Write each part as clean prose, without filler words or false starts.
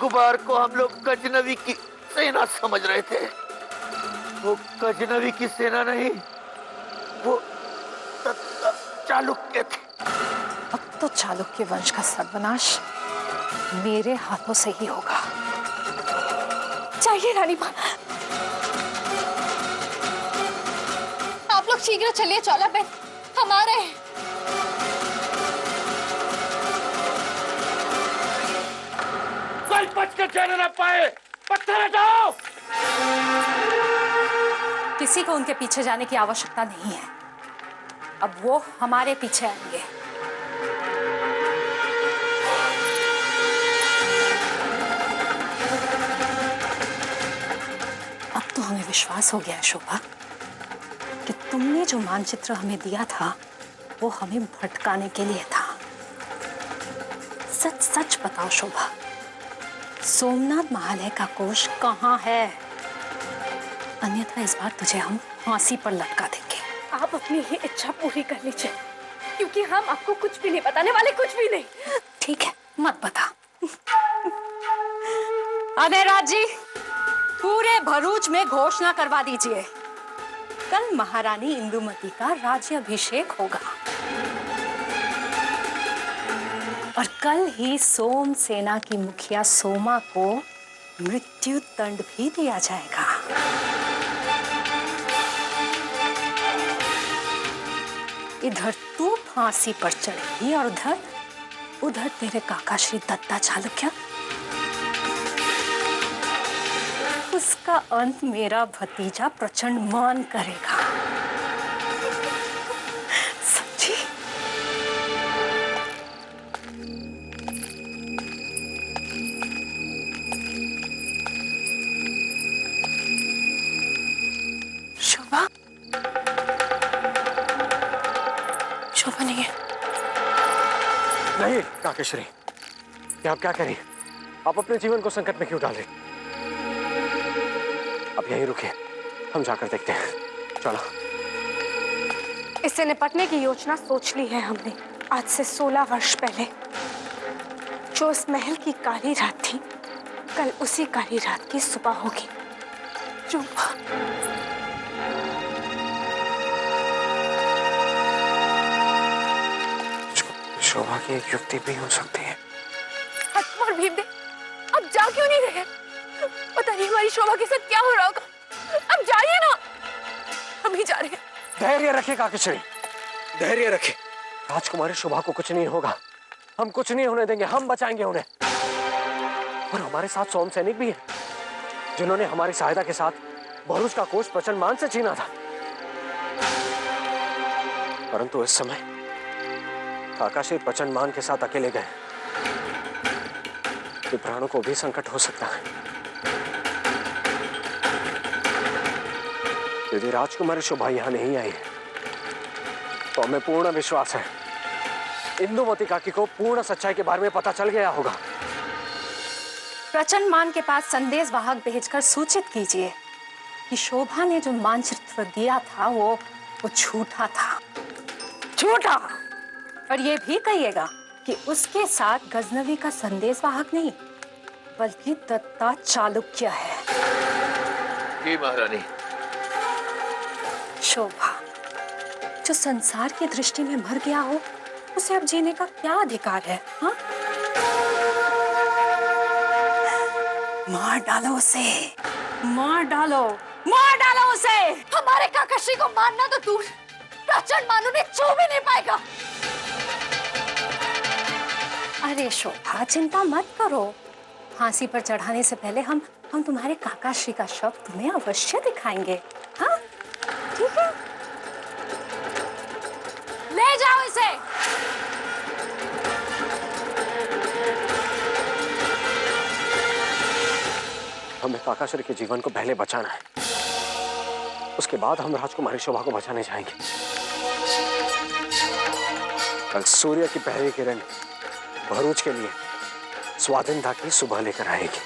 गुबार को हम लोग गजनवी की सेना समझ रहे थे। वो गजनवी की सेना नहीं, वो चालुक्य थे। अब तो चालुक्य वंश का सर्वनाश मेरे हाथों से ही होगा। चाहिए रानी माँ, आप लोग शीघ्र चलिए, चौला बहन हम आ रहे हैं। कोई बच कर जाने ना पाए, पत्थर हटाओ। किसी को उनके पीछे जाने की आवश्यकता नहीं है। अब वो हमारे पीछे आएंगे। अब तो हमें विश्वास हो गया है शोभा कि तुमने जो मानचित्र हमें दिया था वो हमें भटकाने के लिए था। सच सच बताओ शोभा, सोमनाथ महालय का कोष कहाँ है? अन्यथा इस बार तुझे हम फांसी पर लटका देंगे। आप अपनी ही इच्छा पूरी कर लीजिए, क्योंकि हम आपको कुछ भी नहीं बताने वाले, कुछ भी नहीं। ठीक है, मत बता। अधेराज जी, पूरे भरूच में घोषणा करवा दीजिए, कल महारानी इंदुमती का राज्याभिषेक होगा और कल ही सोम सेना की मुखिया सोमा को मृत्यु दंड भी दिया जाएगा। इधर तू फांसी पर चढ़ेगी और उधर तेरे काका श्री दत्ता चालुक्य, उसका अंत मेरा भतीजा प्रचंड मान करेगा। समझी? शोभा, शोभा नहीं है। नहीं काकेश्वरी, ये आप क्या करें? आप अपने जीवन को संकट में क्यों डालें? अब यहीं रुके, हम जाकर देखते हैं। चलो। इससे निपटने की योजना सोच ली है हमने आज से 16 वर्ष पहले। जो उस महल की काली रात थी, कल उसी काली रात की सुबह होगी। शोभा की एक युक्ति भी हो सकती है। राजकुमार भीमदेव, अब जा क्यों नहीं रहे? पता नहीं हमारी शोभा के साथ क्या हो रहा होगा। अब जाइए ना, हम ही जा रहे हैं। धैर्य रखे काकेश्वरी, धैर्य रखे। राजकुमारी शोभा को कुछ नहीं होगा, हम कुछ नहीं होने देंगे, हम बचाएंगे उन्हें। और हमारे साथ सोम सैनिक भी है, जिन्होंने हमारी सहायता के साथ भरूच का कोष प्रचंड मान से छीना था। परंतु इस समय काका श्री प्रचंड मान के साथ अकेले गए, प्राणों को भी संकट हो सकता है। यदि राजकुमारी शोभा यहां नहीं आई है तो हमें पूर्ण विश्वास है इंदुमती काकी को पूर्ण सच्चाई के बारे में पता चल गया होगा। प्रचंड मान के पास संदेश वाहक भेजकर सूचित कीजिए कि शोभा ने जो मानचित्र दिया था वो झूठा था, झूठा। और ये भी कहिएगा कि उसके साथ गजनवी का संदेश वाहक नहीं बल्कि दत्ता चालुक्य है। जी महारानी। शोभा जो संसार की दृष्टि में मर गया हो, उसे अब जीने का क्या अधिकार है? हाँ? मार डालो उसे, मार डालो, मार डालो उसे। हमारे काकाश्री को मारना तो दूर, प्रचंड मान उन्हें छू भी नहीं पाएगा। अरे शोभा, चिंता मत करो। फांसी पर चढ़ाने से पहले हम तुम्हारे काकाश्री का शव तुम्हें अवश्य दिखाएंगे। हाँ, ठीक है? ले जाओ इसे। हमें काकाश्री के जीवन को पहले बचाना है, उसके बाद हम राजकुमारी शोभा को बचाने जाएंगे। कल सूर्य की पहली किरण भरूच के लिए स्वाधीनता की सुबह लेकर आएगी।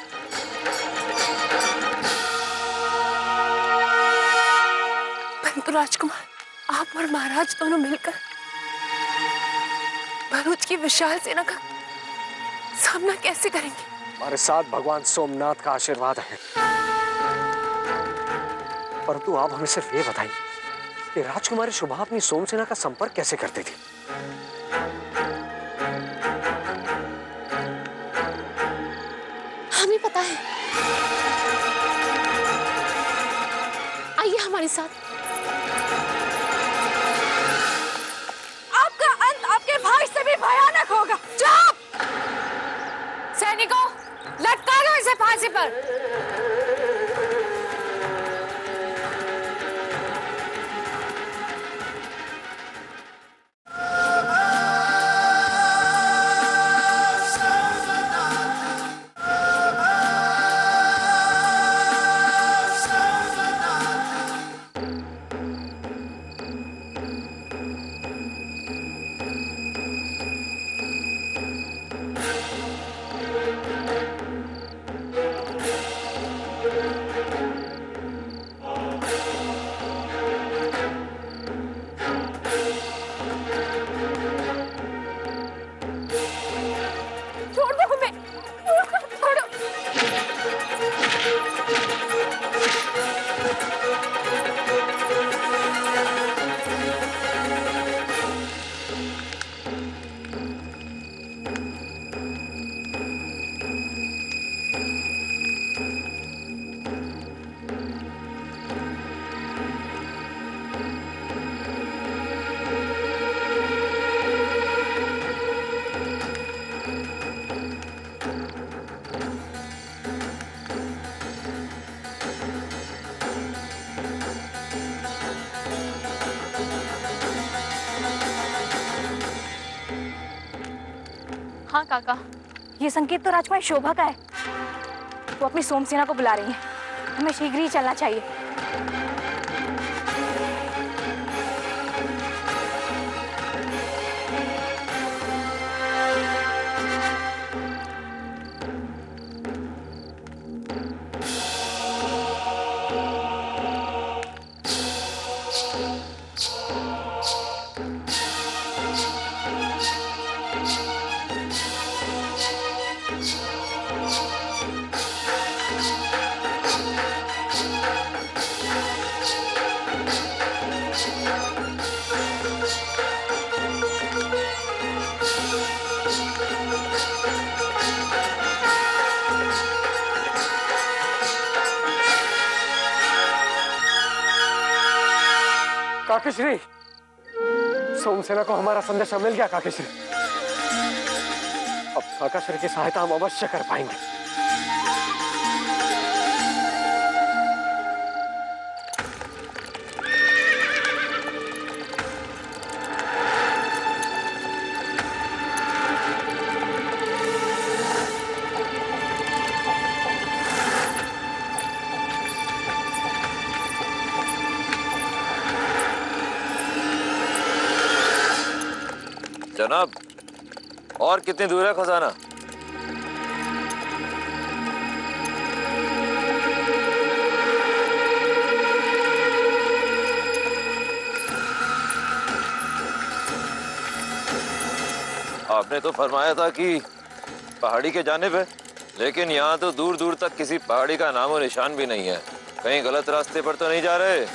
परंतु राजकुमार, आप और महाराज दोनों मिलकर भरूच की विशाल सेना का सामना कैसे करेंगे? हमारे साथ भगवान सोमनाथ का आशीर्वाद है। परंतु आप हमें सिर्फ ये बताइए कि राजकुमारी शुभा अपनी सोमसेना का संपर्क कैसे करती थी? हमें पता है। आइए हमारे साथ। आपका अंत आपके भाई से भी भयानक होगा। चुप! सैनिकों, लटका दो इसे फांसी पर। छोड़ दो हमें, छोड़ो। हाँ काका, ये संकेत तो राजकुमारी शोभा का है। वो अपनी सोमसेना को बुला रही है। हमें शीघ्र ही चलना चाहिए। काकेश्री, सोमसेना को हमारा संदेशा मिल गया। काकेश्री, अब काकेश्री की सहायता हम अवश्य कर पाएंगे। जनाब, और कितनी दूर है खजाना? आपने तो फरमाया था कि पहाड़ी के जानिब है, लेकिन यहाँ तो दूर दूर तक किसी पहाड़ी का नामो निशान भी नहीं है। कहीं गलत रास्ते पर तो नहीं जा रहे?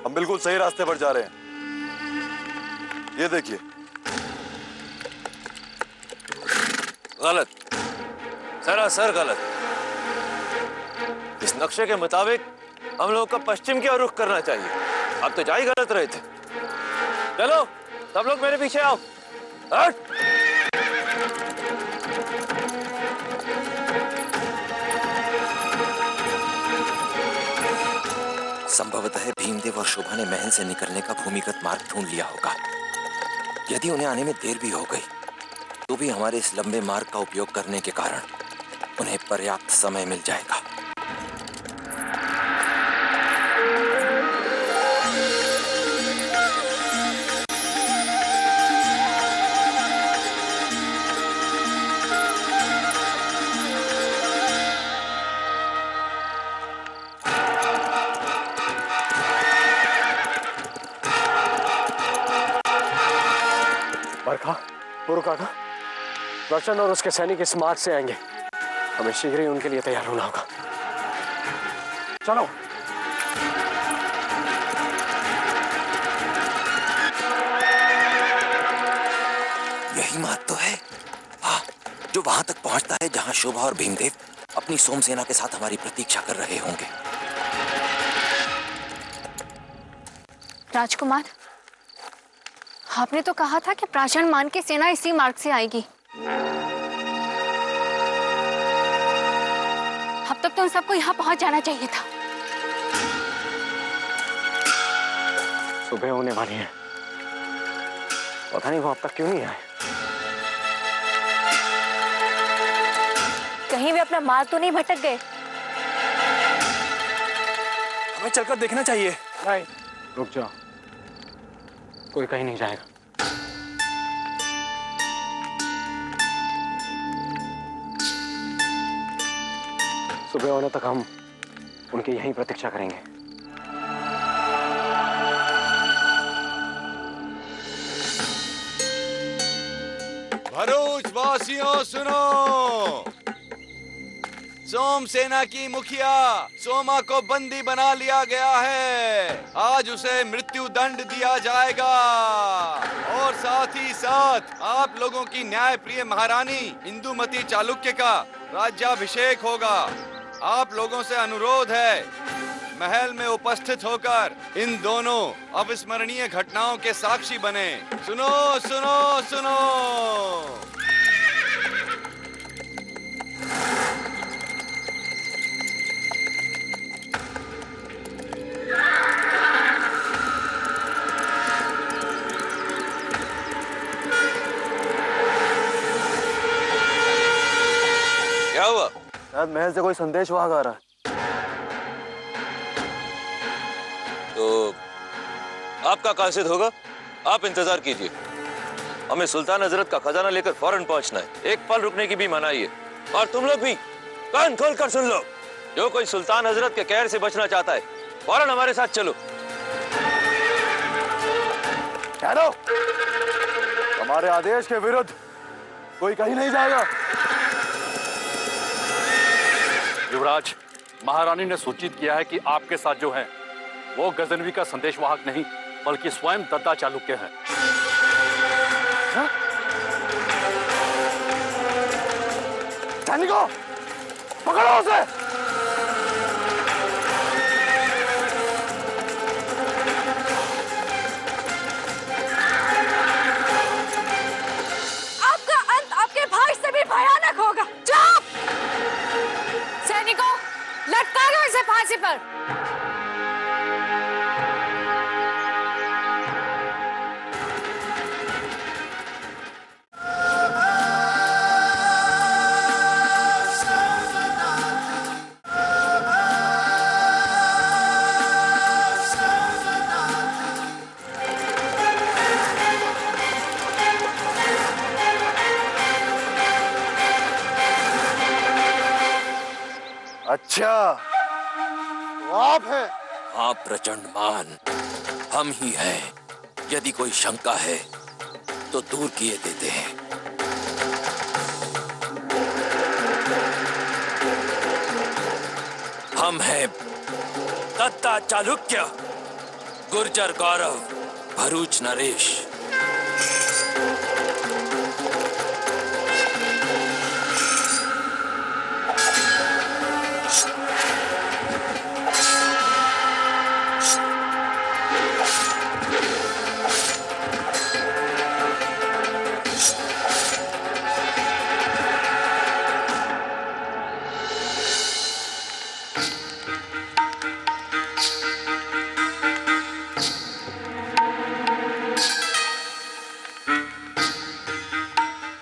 हम बिल्कुल सही रास्ते पर जा रहे हैं। ये देखिए। गलत, सरासर गलत। इस नक्शे के मुताबिक हम लोगों को पश्चिम की ओर रुख करना चाहिए। आप तो जा ही गलत रहे थे। चलो सब लोग मेरे पीछे आओ। हट! संभवतः भीमदेव और शोभा ने महल से निकलने का भूमिगत मार्ग ढूंढ लिया होगा। यदि उन्हें आने में देर भी हो गई तो भी हमारे इस लंबे मार्ग का उपयोग करने के कारण उन्हें पर्याप्त समय मिल जाएगा। बरखा, पुरका का प्रचंड और उसके सैनिक इस मार्ग से आएंगे। हमें शीघ्र ही उनके लिए तैयार होना होगा। चलो। यही मार्ग तो है, हाँ, जो वहां तक पहुंचता है जहां शोभा और भीमदेव अपनी सोमसेना के साथ हमारी प्रतीक्षा कर रहे होंगे। राजकुमार, आपने तो कहा था कि प्राचीन मान की सेना इसी मार्ग से आएगी। अब तक तो उन सबको यहाँ पहुंच जाना चाहिए था। सुबह होने वाली है, पता नहीं वो अब तक क्यों नहीं आए। कहीं वे अपना मार्ग तो नहीं भटक गए? हमें चलकर देखना चाहिए। नहीं, रुक जाओ, कोई कहीं नहीं जाएगा। सुबह होने तक हम उनकी यहीं प्रतीक्षा करेंगे। भरूच वासियों सुनो, सोम सेना की मुखिया सोमा को बंदी बना लिया गया है। आज उसे मृत्यु दंड दिया जाएगा और साथ ही साथ आप लोगों की न्याय प्रिय महारानी इंदुमती चालुक्य का राज्याभिषेक होगा। आप लोगों से अनुरोध है, महल में उपस्थित होकर इन दोनों अविस्मरणीय घटनाओं के साक्षी बने। सुनो सुनो सुनो। क्या हुआ? शायद महल से कोई संदेश वहां आ रहा है। तो आपका कासिद होगा, आप इंतजार कीजिए। हमें सुल्तान हजरत का खजाना लेकर फौरन पहुंचना है। एक पल रुकने की भी मनाही है। और तुम लोग भी कान खोलकर सुन लो, जो कोई सुल्तान हजरत के कहर से बचना चाहता है फौरन हमारे साथ चलो। ठहरो, हमारे आदेश के विरुद्ध कोई कहीं नहीं जाएगा। युवराज, महारानी ने सूचित किया है कि आपके साथ जो है वो गजनवी का संदेशवाहक नहीं बल्कि स्वयं दत्ता चालुक्य है। सैनिकों, पकड़ो उसे। आपका अंत आपके भाई से भी भयानक होगा। चुप! सैनिकों, लटका दो इसे फांसी पर। अच्छा, तो आप हैं? हाँ प्रचंड मान, हम ही हैं। यदि कोई शंका है तो दूर किए देते हैं। हम हैं दत्ता चालुक्य, गुर्जर गौरव, भरूच नरेश।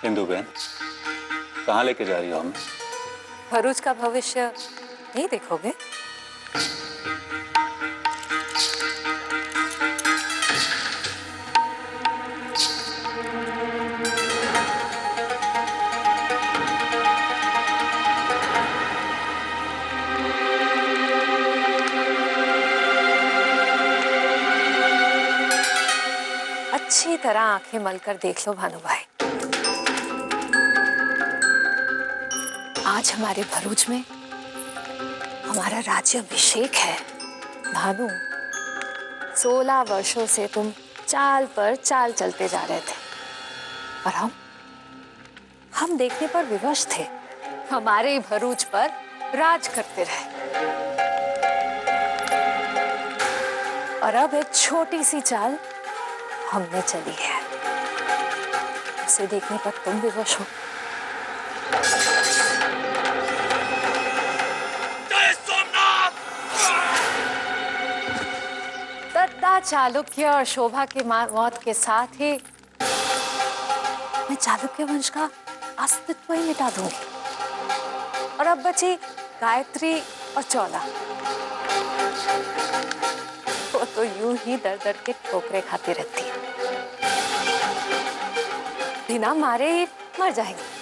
इंदु बहन, कहाँ लेके जा रही हो हमें? भरूच का भविष्य नहीं देखोगे? अच्छी तरह आंखें मलकर देख लो भानु भाई, आज हमारे भरूच में हमारा राज्याभिषेक है। भानु, 16 वर्षों से तुम चाल पर चाल चलते जा रहे थे और हम देखने पर विवश थे, हमारे ही भरूच पर राज करते रहे। और अब एक छोटी सी चाल हमने चली है, उसे देखने पर तुम विवश हो। दत्ता, चालुक्य और शोभा के मौत के साथ ही मैं चालुक्य वंश का अस्तित्व ही मिटा दूंगी और अब बची गायत्री और चौला, वो तो यूं ही दर दर के ठोकरे खाती रहती है, बिना मारे ही मर जाएंगे।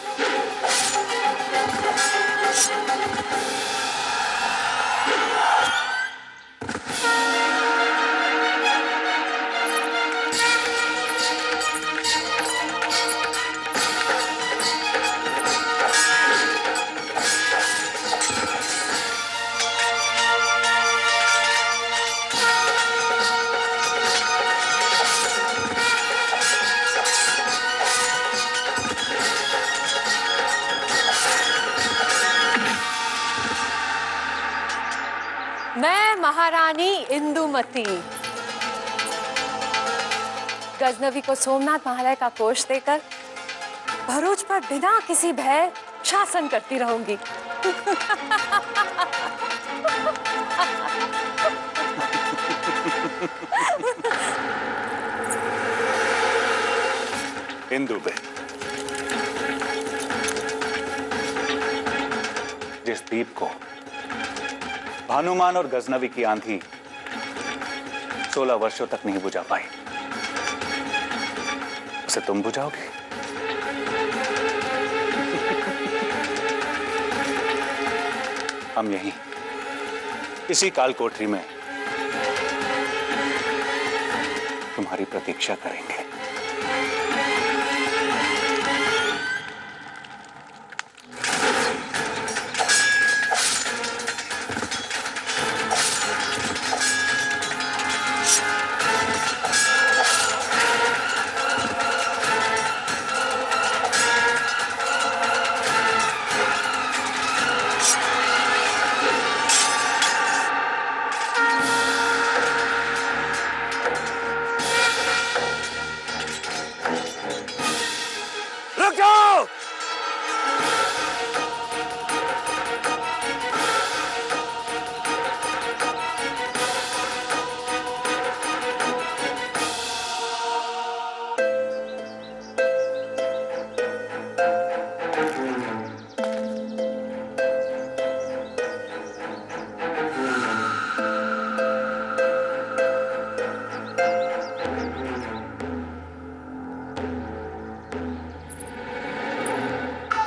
मैं महारानी इंदुमती गजनवी को सोमनाथ महालय का कोष देकर भरूच पर बिना किसी भय शासन करती रहूंगी। इंदुबे, जिस दीप को भानुमान और गजनवी की आंधी 16 वर्षों तक नहीं बुझा पाई, उसे तुम बुझाओगे? हम यहीं इसी काल कोठरी में तुम्हारी प्रतीक्षा करेंगे।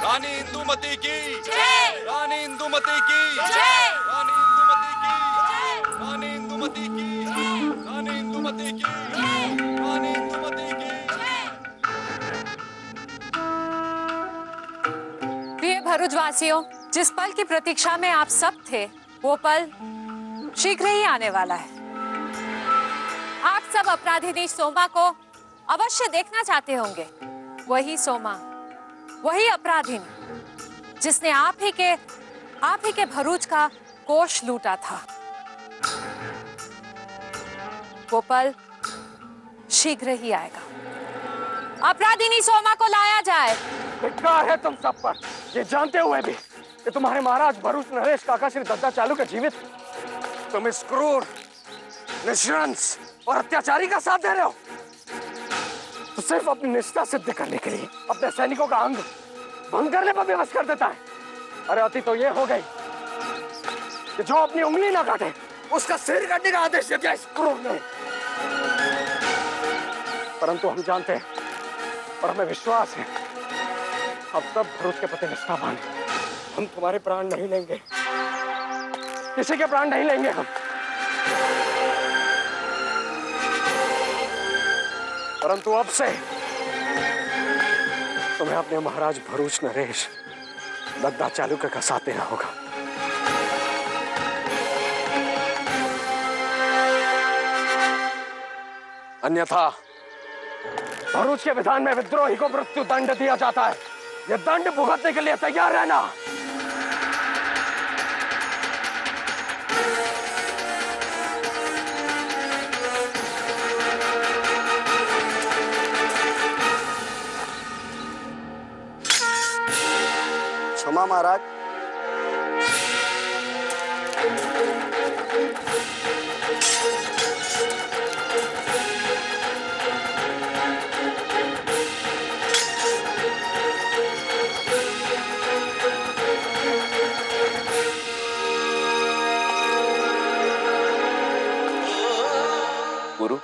रानी इंदुमती की जय, रानी इंदुमती की जय, रानी इंदुमती की जय, रानी इंदुमती की जय, रानी इंदुमती की जय, रानी इंदुमती की जय। प्रिय भरूचवासियों, जिस पल की प्रतीक्षा में आप सब थे, वो पल शीघ्र ही आने वाला है। आप सब अपराधिनी सोमा को अवश्य देखना चाहते होंगे। वही सोमा, वही अपराधिनी जिसने आप ही के भरूच का कोष लूटा था। वो पल शीघ्र ही आएगा। अपराधिनी सोमा को लाया जाए। धिक्कार है तुम सब पर, ये जानते हुए भी कि तुम्हारे महाराज भरूच नरेश काका श्री दत्ता चालुक्य जीवित, तुम इस क्रूर, निशंस और अत्याचारी का साथ दे रहे हो। तो सिर्फ अपनी निष्ठा सिद्ध करने के लिए अपने सैनिकों का अंग भंग करने पर विवश कर देता है। अरे अति तो ये हो गई कि जो अपनी उंगली ना काटे उसका सिर काटने का आदेश दिया इस क्रूर ने। परंतु हम जानते हैं और हमें विश्वास है, अब तब भरूच के प्रति निष्ठावान हम तुम्हारे प्राण नहीं लेंगे, किसी के प्राण नहीं लेंगे हम। परंतु अब से तुम्हें अपने महाराज भरूच नरेश दद्दा चालुक्य का साथ देना होगा। अन्यथा भरूच के विधान में विद्रोही को मृत्यु दंड दिया जाता है। यह दंड भुगतने के लिए तैयार रहना। क्षमा महाराज। गुरु,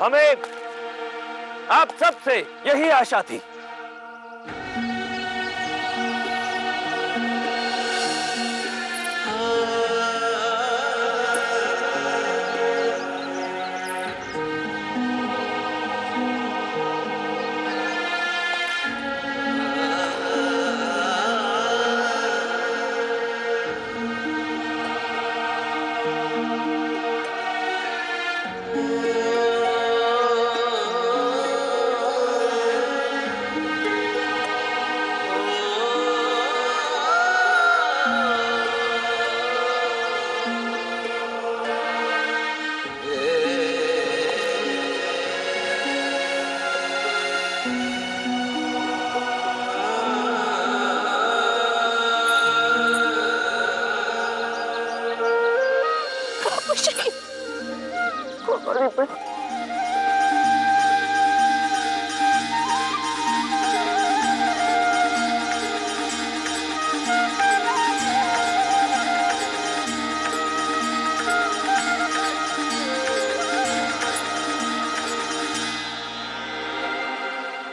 हमें आप सबसे यही आशा थी।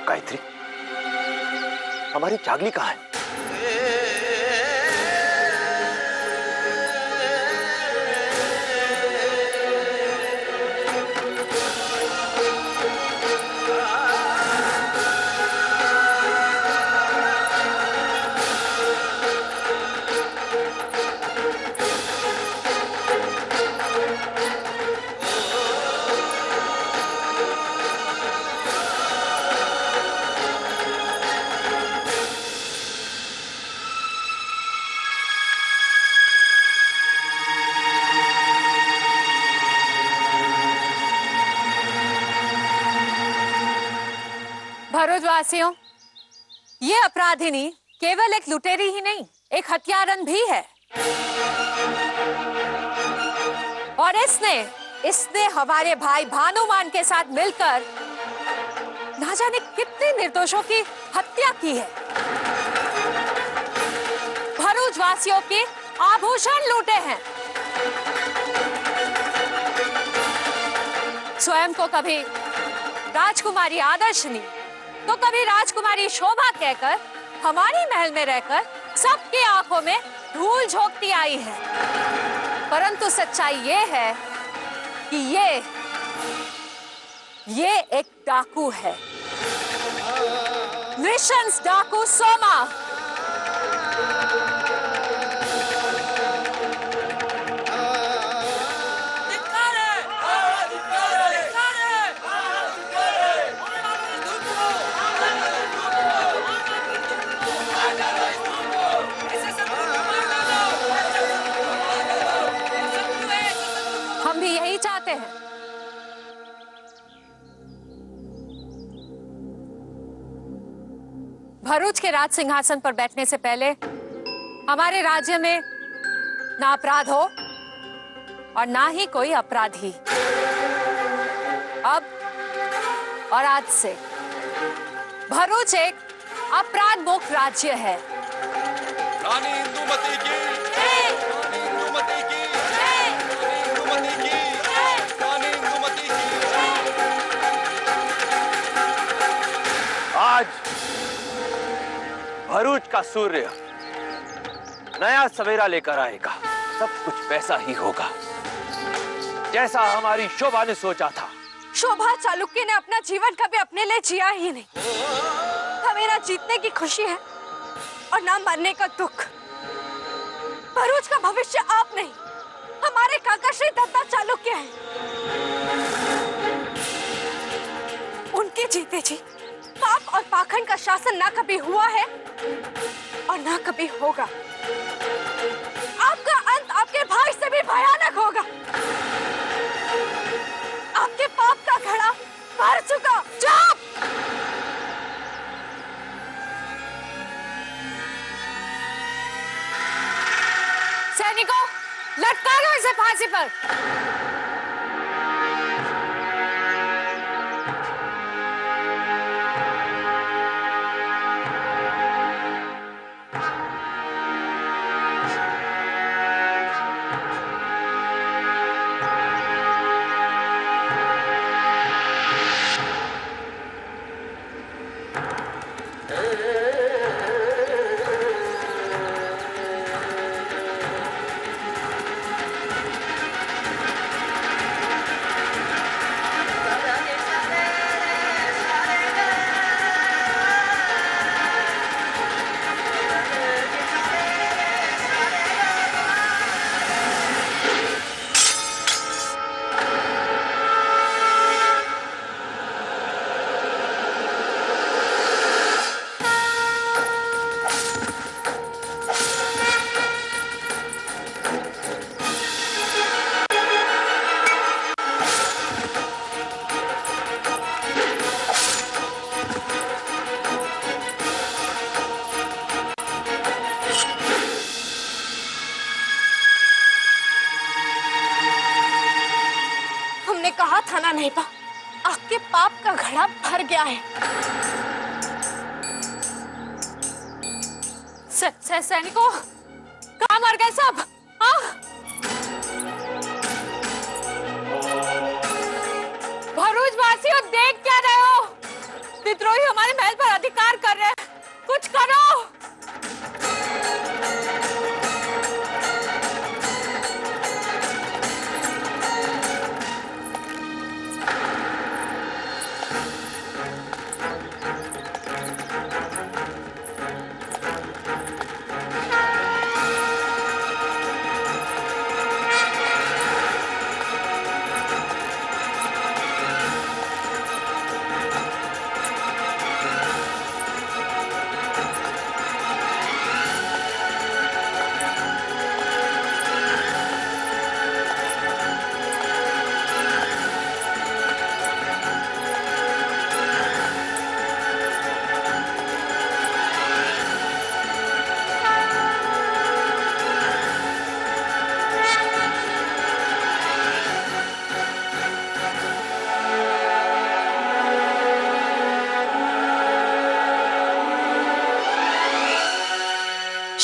गायत्री, हमारी चागली कहाँ है? भरूचवासियों, ये अपराधिनी केवल एक लुटेरी ही नहीं, एक हत्यारन भी है। और इसने हमारे भाई भानुमान के साथ मिलकर ना जाने कितने निर्दोषों की हत्या की है। भरूचवासियों के आभूषण लूटे हैं। स्वयं को कभी राजकुमारी आदर्शनी तो कभी राजकुमारी शोभा कहकर हमारी महल में रहकर सबकी आंखों में धूल झोंकती आई है। परंतु सच्चाई ये है कि ये एक डाकू है, नृशंस डाकू सोमा। हम भी यही चाहते हैं। भरूच के राज सिंहासन पर बैठने से पहले हमारे राज्य में ना अपराध हो और ना ही कोई अपराधी। अब और आज से भरूच एक अपराध मुक्त राज्य है। रानी इंदुमती की, रानी इंदुमती की, रानी इंदुमती की, रानी इंदुमती की। आज भरूच का सूर्य नया सवेरा लेकर आएगा। सब कुछ वैसा ही होगा जैसा हमारी शोभा ने सोचा था। शोभा चालुक्य ने अपना जीवन कभी अपने लिए जिया ही नहीं। हमें ना जीतने की खुशी है और ना मरने का दुख। भरूच का भविष्य आप नहीं, हमारे काका श्री दत्ता चालुक्य हैं। उनके जीते जी पाप और पाखंड का शासन ना कभी हुआ है और ना कभी होगा। आपका अंत आपके भाई से भी भयानक होगा। आपके पाप का घड़ा भर चुका। चुप! सैनिकों, लटका लो इसे फांसी पर। थाना नहीं पा, आपके पाप का घड़ा भर गया है। सैनिकों, कहाँ मर गए सब? भरूच वासियों, देख क्या रहे हो? विद्रोही हमारे महल पर अधिकार कर रहे हैं, कुछ करो।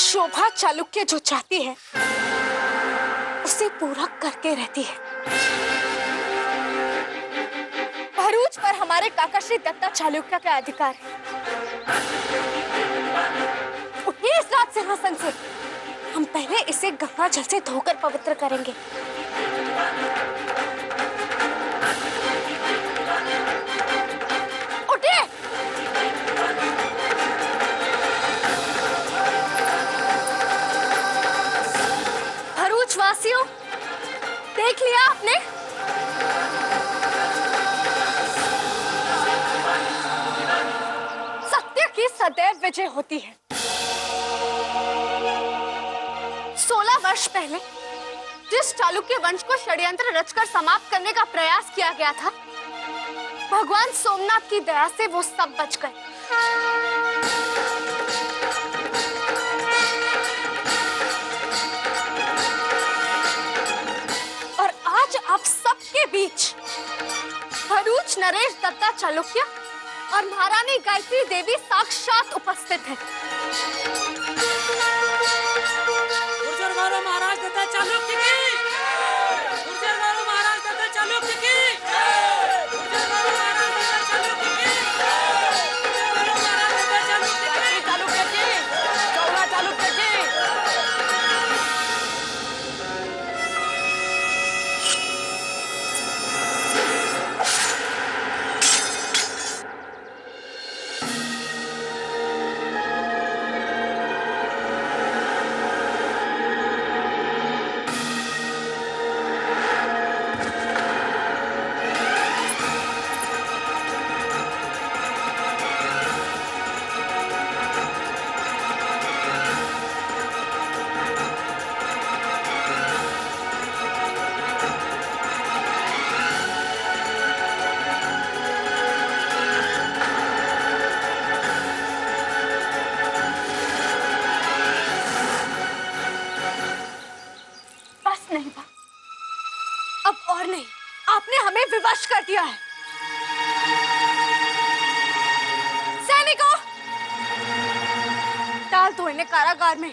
शोभा चालुक्य जो चाहती है उसे पूरा करके रहती है। भरूच पर हमारे काका श्री दत्ता चालुक्य का अधिकार है। उठिए इस रात सिंहासन से, हम पहले इसे गंगा जल से धोकर पवित्र करेंगे। उठिए। वासियों, देख लिया आपने? सत्य की सदैव विजय होती है। 16 वर्ष पहले जिस चालुक्य वंश को षड्यंत्र रचकर समाप्त करने का प्रयास किया गया था, भगवान सोमनाथ की दया से वो सब बच गए। आप सबके बीच भरूच नरेश दत्ता चालुक्य और महारानी गायत्री देवी साक्षात उपस्थित है। महाराज दत्ता चालुक्य की, महाराज दत्ता चालुक्य की, चालुक्य की। नहीं, आपने हमें विवश कर दिया है। सैनिकों, डाल दो इन्हें कारागार में।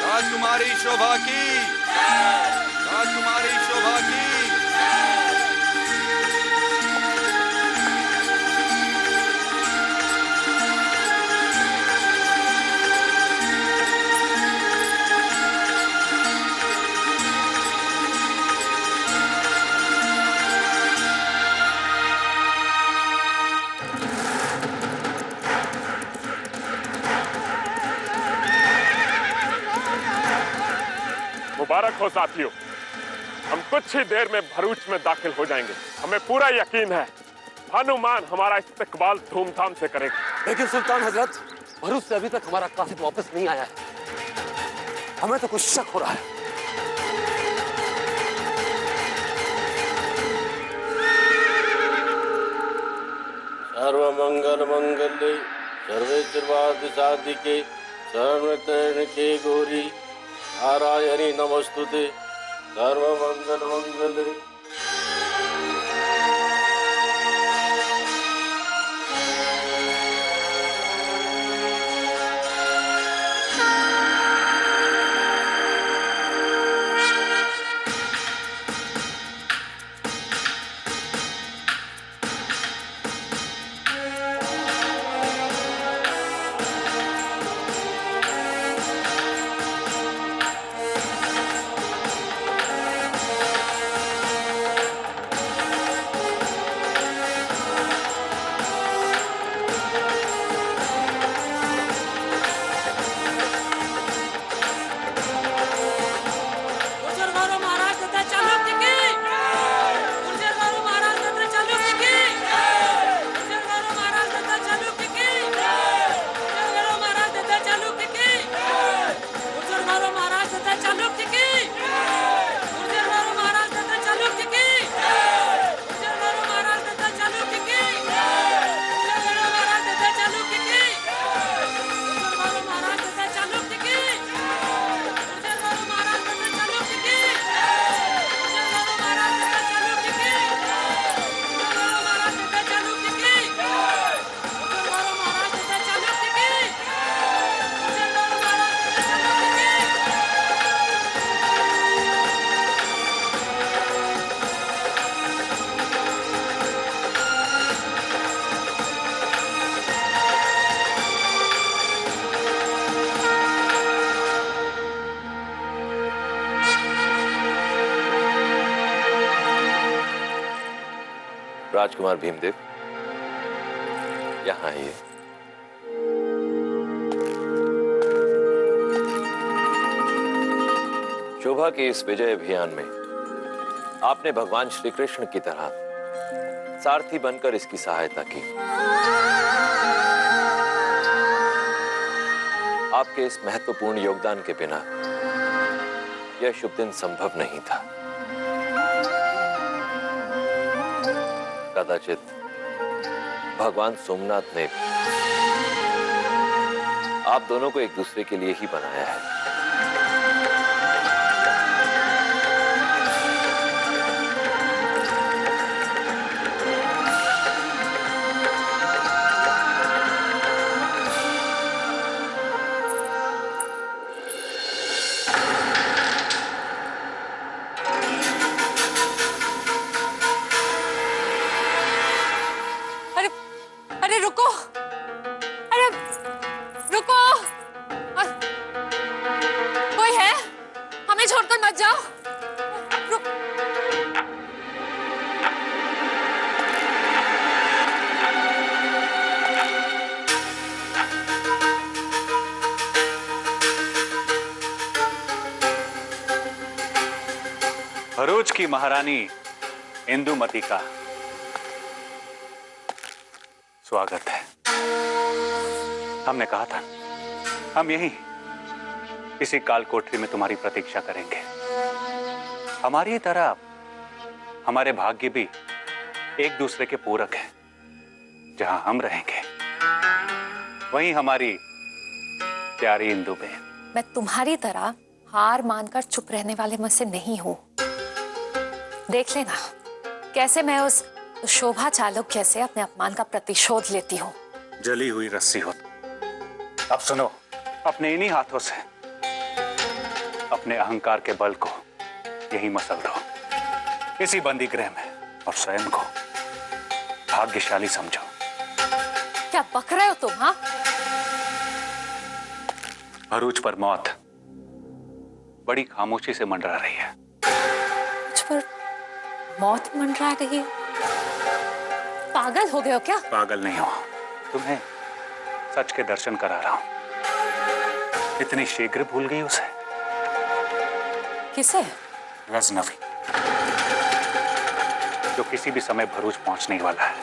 राजकुमारी शोभा की, राजकुमारी शोभा की। मुबारक हो साथियों, हम कुछ ही देर में भरूच में दाखिल हो जाएंगे। हमें पूरा यकीन है हनुमान हमारा इस्तकबाल धूमधाम से करेगा। लेकिन सुल्तान हजरत, भरूच से अभी तक हमारा कासिद वापस नहीं आया है। हमें तो कुछ शक हो रहा है। सर्वमंगल मंगल्ये सर्वे सर्वार्थ साधिके शरण्ये गौरी नारायणी नमस्तुते। सर्वमंगल मंगल्ये। राजकुमार भीमदेव, यहाँ आइए। शोभा के इस विजय अभियान में आपने भगवान श्री कृष्ण की तरह सारथी बनकर इसकी सहायता की। आपके इस महत्वपूर्ण योगदान के बिना यह शुभ दिन संभव नहीं था। कदाचित भगवान सोमनाथ ने आप दोनों को एक दूसरे के लिए ही बनाया है। मत जाओ। रुक। भरूच की महारानी इंदुमती का स्वागत है। हमने कहा था हम यहीं इसी काल कोठरी में तुम्हारी प्रतीक्षा करेंगे। हमारी तरह हमारे भाग्य भी एक दूसरे के पूरक हैं। जहां हम रहेंगे वहीं हमारी प्यारी इंदु बहन। मैं तुम्हारी तरह हार मानकर चुप रहने वाले में से नहीं हूं। देख लेना कैसे मैं उस शोभा चालुक्य से अपने अपमान का प्रतिशोध लेती हूँ। जली हुई रस्सी हो। अब सुनो, अपने इन्हीं हाथों से अपने अहंकार के बल को यहीं मसल दो, इसी बंदी गृह में, और स्वयं को भाग्यशाली समझो। क्या बक रहे हो तुम? हाँ, भरूच पर मौत बड़ी खामोशी से मंडरा रही है। मुझ पर मौत मंडरा रही है? पागल हो गए हो क्या? पागल नहीं हो, तुम्हें सच के दर्शन करा रहा हूं। इतनी शीघ्र भूल गई उसे? किसे? गजनवी, जो किसी भी समय भरूच पहुंचने वाला है।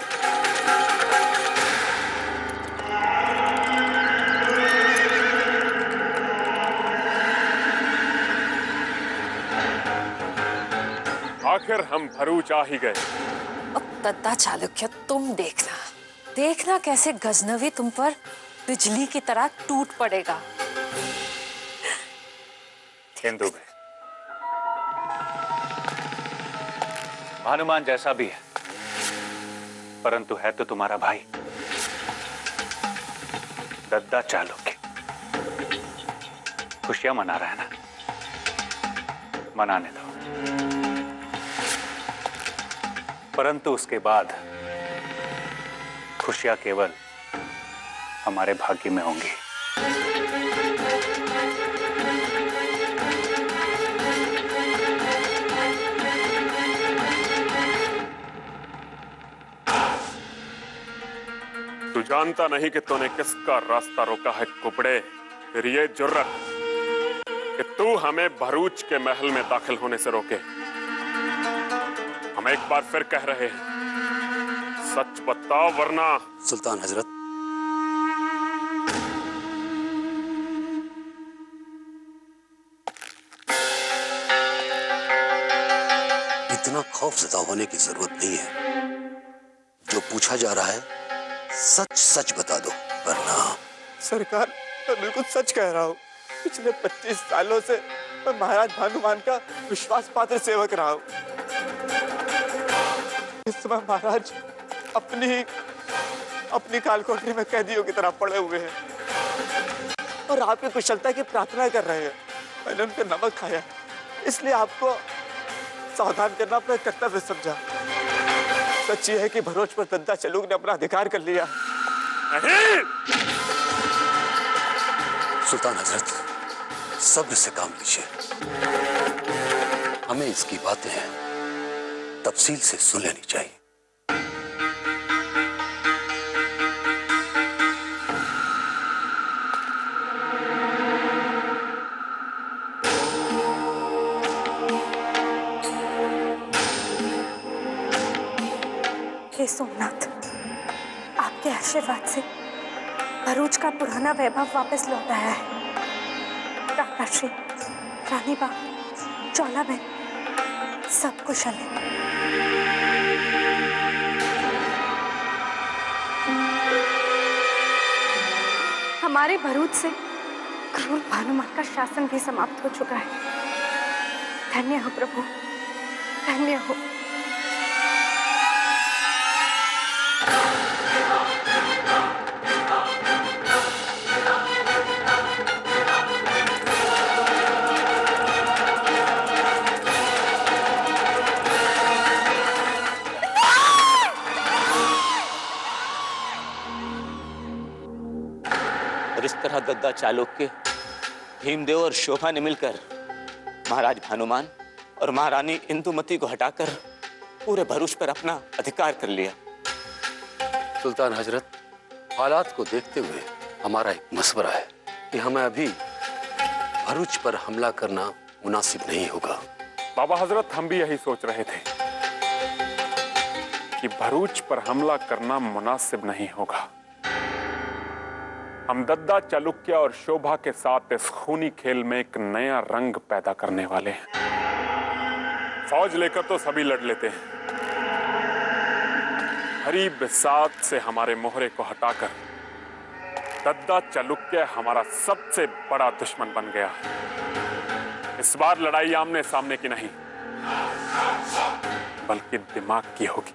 आखिर हम भरूच आ ही गए। अब दद्दा चालुक्य, तुम देखना, देखना कैसे गजनवी तुम पर बिजली की तरह टूट पड़ेगा। हिंदू में हनुमान जैसा भी है, परंतु है तो तुम्हारा भाई। दद्दा चालुक्य खुशियां मना रहा है ना, मनाने दो। परंतु उसके बाद खुशियां केवल हमारे भाग्य में होंगी। तू जानता नहीं कि तूने किसका रास्ता रोका है कुबड़े। फिर ये जुर्रत कि तू हमें भरूच के महल में दाखिल होने से रोके। हम एक बार फिर कह रहे हैं, सच बताओ वरना। सुल्तान हजरत, इतना खौफजदा होने की जरूरत नहीं है। जो पूछा जा रहा है सच सच बता दो, वरना। सरकार, मैं बिल्कुल सच कह रहा हूँ। पिछले 25 सालों से मैं महाराज भानुमान का विश्वास पात्र सेवक रहा हूँ। इस समय महाराज अपनी कालकोठरी में कैदियों की तरह पड़े हुए हैं और आपकी कुशलता की प्रार्थना कर रहे हैं। मैंने उनका नमक खाया, इसलिए आपको सावधान करना अपना कर्तव्य समझा। सच ये है कि भरूच पर दद्दा चालुक ने अपना अधिकार कर लिया। नहीं! सुल्तान हजरत, सब्र से काम लीजिए। हमें इसकी बातें तफसील से सुन लेनी चाहिए। हे सोमनाथ, आपके आशीर्वाद से भरूच का पुराना वैभव वापस लौट आया है। राकाश्री, रानी बा, चौला बहन सब कुशल है। हमारे भरूच से क्रूर भानुमान का शासन भी समाप्त हो चुका है। धन्य हो प्रभु, धन्य हो। और इस तरह दद्दा चालुक्य, भीमदेव और शोभा ने मिलकर महाराज भानुमान और महारानी इंदुमती को हटाकर पूरे भरूच पर अपना अधिकार कर लिया। सुल्तान हजरत, हालात को देखते हुए हमारा एक मशवरा है कि हमें अभी भरूच पर हमला करना मुनासिब नहीं होगा। बाबा हजरत, हम भी यही सोच रहे थे कि भरूच पर हमला करना मुनासिब नहीं होगा। हम दद्दा, चालुक्य और शोभा के साथ इस खूनी खेल में एक नया रंग पैदा करने वाले हैं। फौज लेकर तो सभी लड़ लेते हैं, हरी बिसात से हमारे मोहरे को हटाकर दद्दा चालुक्य हमारा सबसे बड़ा दुश्मन बन गया। इस बार लड़ाई आमने सामने की नहीं, बल्कि दिमाग की होगी।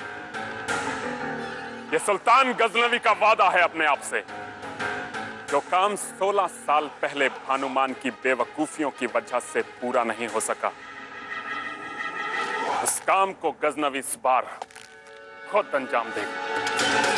यह सुल्तान गजनवी का वादा है अपने आप से। जो काम 16 साल पहले भानुमान की बेवकूफियों की वजह से पूरा नहीं हो सका, उस काम को गजनवी इस बार खुद अंजाम देगा।